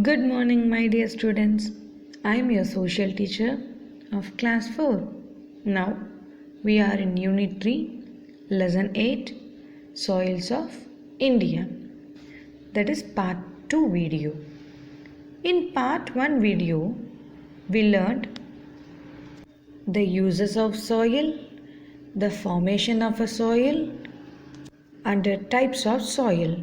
Good morning, my dear students. I am your social teacher of class 4. Now, we are in Unit 3, Lesson 8, Soils of India. That is Part 2 video. In Part 1 video, we learned the uses of soil, the formation of a soil, and the types of soil.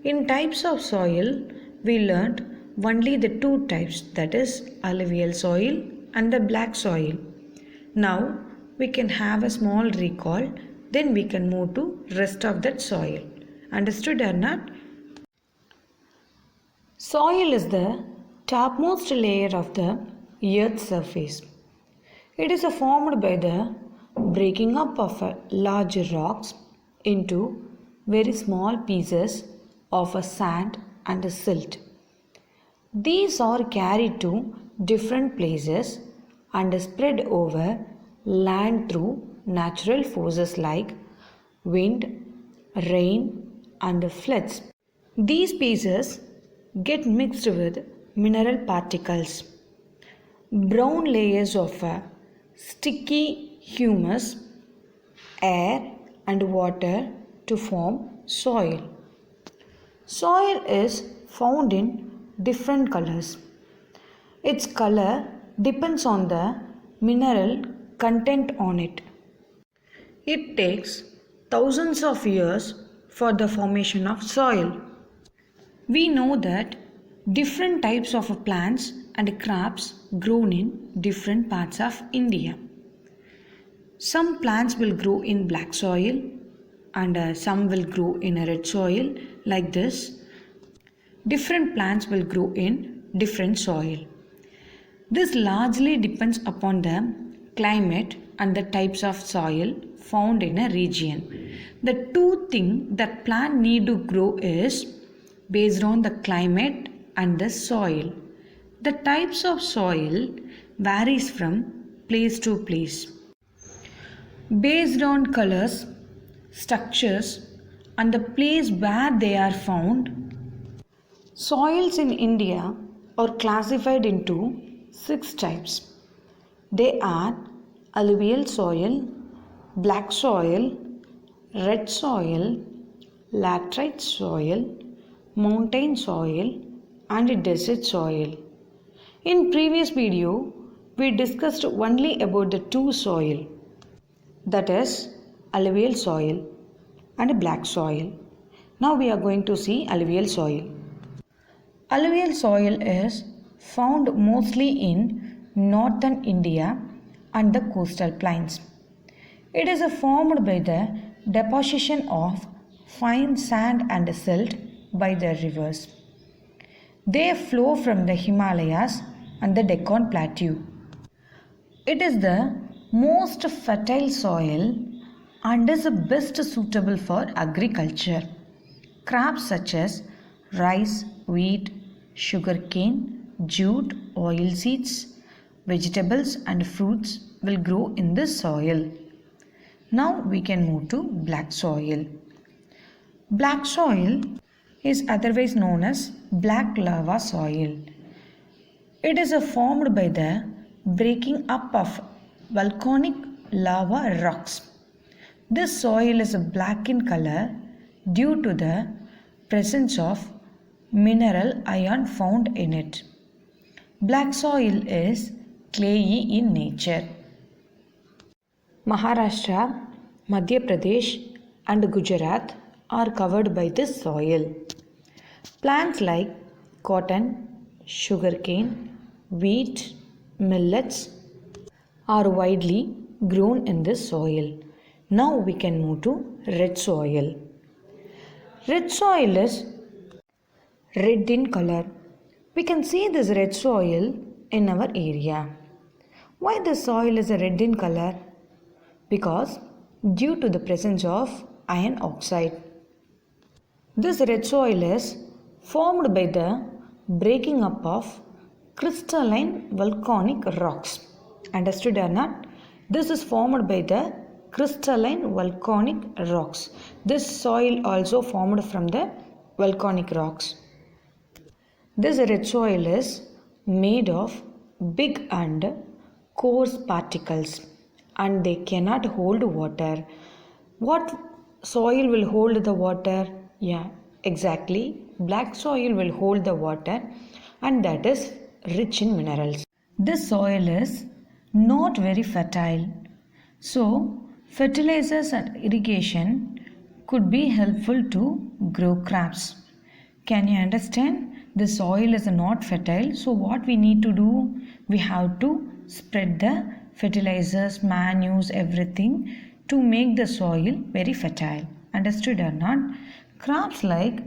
In types of soil, we learned only the two types, that is alluvial soil and the black soil. Now we can have a small recall, then we can move to rest of that soil. Understood or not? Soil is the topmost layer of the earth's surface. It is formed by the breaking up of large rocks into very small pieces of a sand and a silt. These are carried to different places and spread over land through natural forces like wind, rain, and floods. These pieces get mixed with mineral particles, brown layers of sticky humus, air, and water to form soil. Soil is found in different colors. Its color depends on the mineral content on it. It takes thousands of years for the formation of soil. We know that different types of plants and crops grown in different parts of India. Some plants will grow in black soil and some will grow in a red soil like this. Different plants will grow in different soil. This largely depends upon the climate and the types of soil found in a region. The two things that plant need to grow is based on the climate and the soil. The types of soil varies from place to place. Based on colors, structures, and the place where they are found, soils in India are classified into 6 types. They are alluvial soil, black soil, red soil, laterite soil, mountain soil, and desert soil. In previous video, we discussed only about the two soil, that is alluvial soil and black soil. Now we are going to see alluvial soil. Alluvial soil is found mostly in northern India and the coastal plains. It is formed by the deposition of fine sand and silt by the rivers. They flow from the Himalayas and the Deccan Plateau. It is the most fertile soil and is best suitable for agriculture. Crops such as rice, wheat, sugarcane, jute, oilseeds, vegetables and fruits will grow in this soil. Now we can move to black soil. Black soil is otherwise known as black lava soil. It is formed by the breaking up of volcanic lava rocks. This soil is black in color due to the presence of mineral iron found in it. Black soil is clayey in nature. Maharashtra, Madhya Pradesh, and Gujarat are covered by this soil. Plants like cotton, sugarcane, wheat, millets are widely grown in this soil. Now we can move to red soil. Red soil is red in color. We can see this red soil in our area. Why the soil is red in color? Because due to the presence of iron oxide. This red soil is formed by the breaking up of crystalline volcanic rocks. Understood or not? This is formed by the crystalline volcanic rocks. This soil also formed from the volcanic rocks. This red soil is made of big and coarse particles and they cannot hold water. What soil will hold the water? Yeah, exactly. Black soil will hold the water and that is rich in minerals. This soil is not very fertile. So, fertilizers and irrigation could be helpful to grow crops. Can you understand? The soil is not fertile. So, what we need to do? We have to spread the fertilizers, manures, everything to make the soil very fertile. Understood or not? Crops like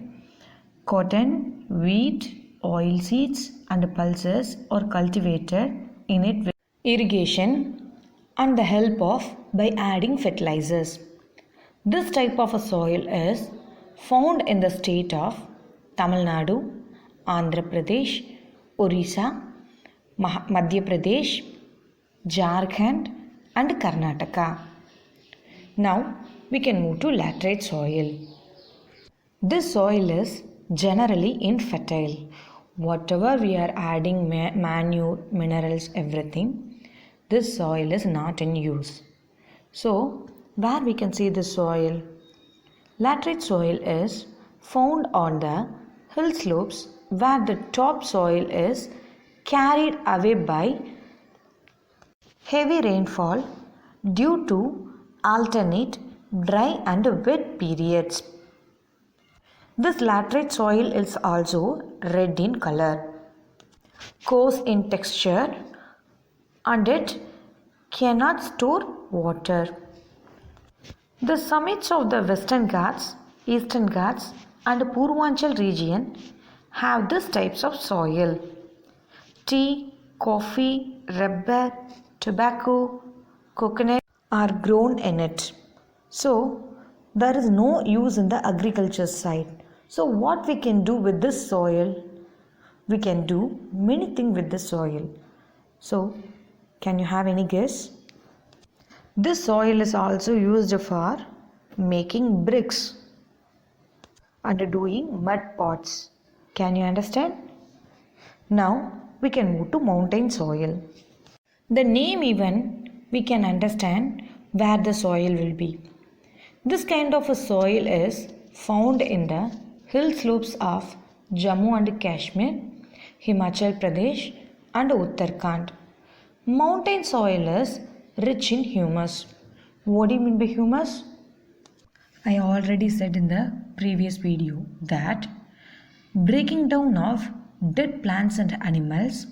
cotton, wheat, oilseeds, and pulses are cultivated in it with irrigation and the help of by adding fertilizers. This type of a soil is found in the state of Tamil Nadu, Andhra Pradesh, Orissa, Madhya Pradesh, Jharkhand and Karnataka. Now we can move to laterite soil. This soil is generally infertile. Whatever we are adding manure, minerals, everything, this soil is not in use. So, where we can see the soil? Laterite soil is found on the hill slopes where the topsoil is carried away by heavy rainfall due to alternate dry and wet periods. This laterite soil is also red in color, coarse in texture, and it cannot store water. The summits of the Western Ghats, Eastern Ghats, and Purvanchal region have these types of soil. Tea, coffee, rubber, tobacco, coconut are grown in it. So, there is no use in the agriculture side. So, what we can do with this soil? We can do many things with the soil. So, can you have any guess? This soil is also used for making bricks and doing mud pots. Can you understand? Now we can move to mountain soil. The name even we can understand where the soil will be. This kind of a soil is found in the hill slopes of Jammu and Kashmir, Himachal Pradesh and Uttarakhand. Mountain soil is rich in humus. What do you mean by humus? I already said in the previous video that breaking down of dead plants and animals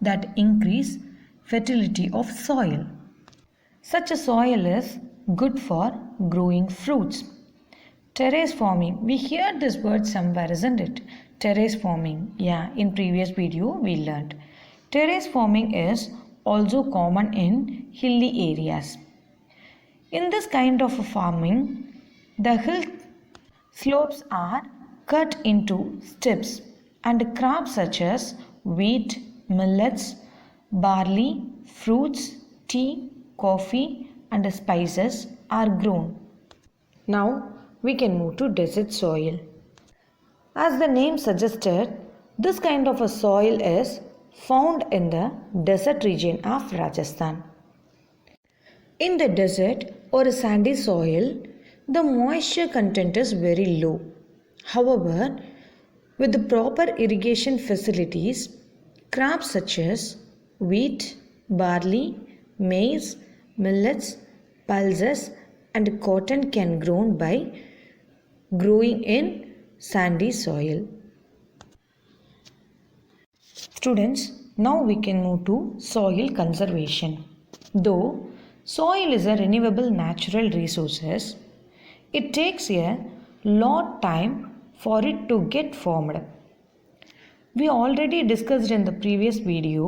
that increase fertility of soil. Such a soil is good for growing fruits. Terrace farming. We heard this word somewhere, isn't it? Terrace farming. Yeah, in previous video we learned. Terrace farming is also common in hilly areas. In this kind of farming, the hill slopes are cut into steps and crops such as wheat, millets, barley, fruits, tea, coffee and spices are grown. Now we can move to desert soil. As the name suggested, this kind of a soil is found in the desert region of Rajasthan. In the desert or sandy soil, the moisture content is very low. However, with the proper irrigation facilities, crops such as wheat, barley, maize, millets, pulses and cotton can grow by growing in sandy soil. Students, now we can move to soil conservation. Though soil is a renewable natural resource, it takes a lot time for it to get formed. We already discussed in the previous video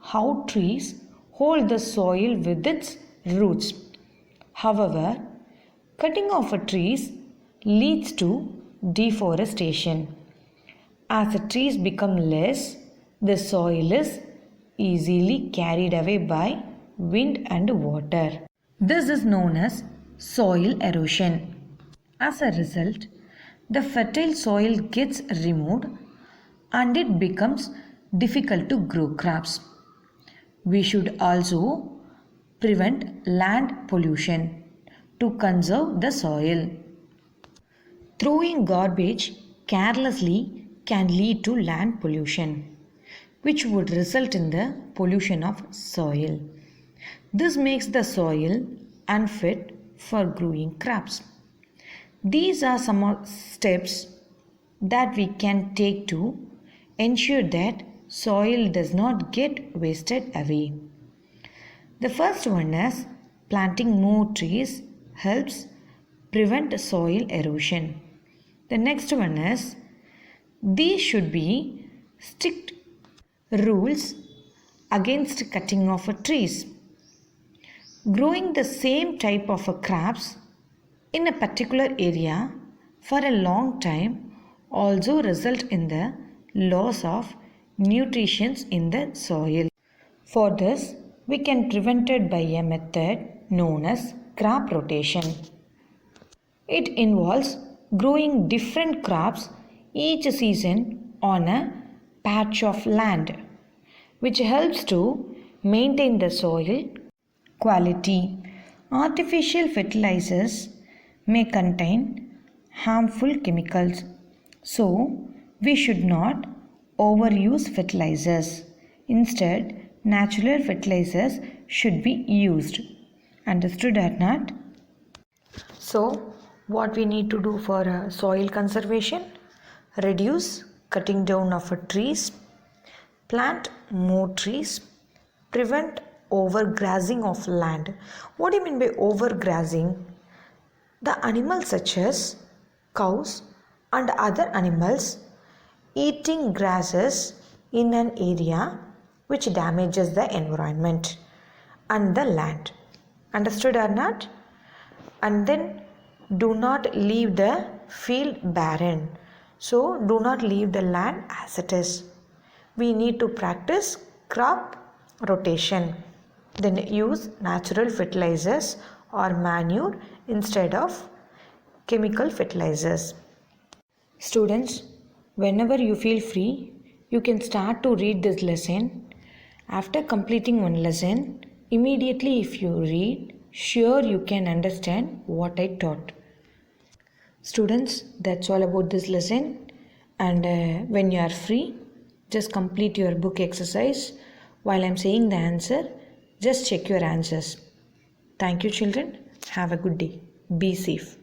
how trees hold the soil with its roots. However, cutting off trees leads to deforestation. As the trees become less, the soil is easily carried away by wind and water. This is known as soil erosion. As a result, the fertile soil gets removed and it becomes difficult to grow crops. We should also prevent land pollution to conserve the soil. Throwing garbage carelessly can lead to land pollution, which would result in the pollution of soil. This makes the soil unfit for growing crops. These are some steps that we can take to ensure that soil does not get wasted away. The first one is planting more trees helps prevent soil erosion. The next one is these should be strict rules against cutting off trees. Growing the same type of crops in a particular area for a long time also result in the loss of nutrition in the soil. For this, we can prevent it by a method known as crop rotation. It involves growing different crops each season on a patch of land, which helps to maintain the soil quality. Artificial fertilizers may contain harmful chemicals, so we should not overuse fertilizers. Instead, natural fertilizers should be used. Understood or not? So, what we need to do for soil conservation? Reduce cutting down of trees, plant more trees, prevent overgrazing of land. What do you mean by overgrazing? The animals such as cows and other animals eating grasses in an area which damages the environment and the land. Understood or not? And then do not leave the field barren. So do not leave the land as it is. We need to practice crop rotation. Then use natural fertilizers or manure instead of chemical fertilizers. Students, whenever you feel free, you can start to read this lesson. After completing one lesson, immediately if you read, sure you can understand what I taught. Students, that's all about this lesson. And when you are free, just complete your book exercise. While I'm saying the answer, just check your answers. Thank you, children. Have a good day. Be safe.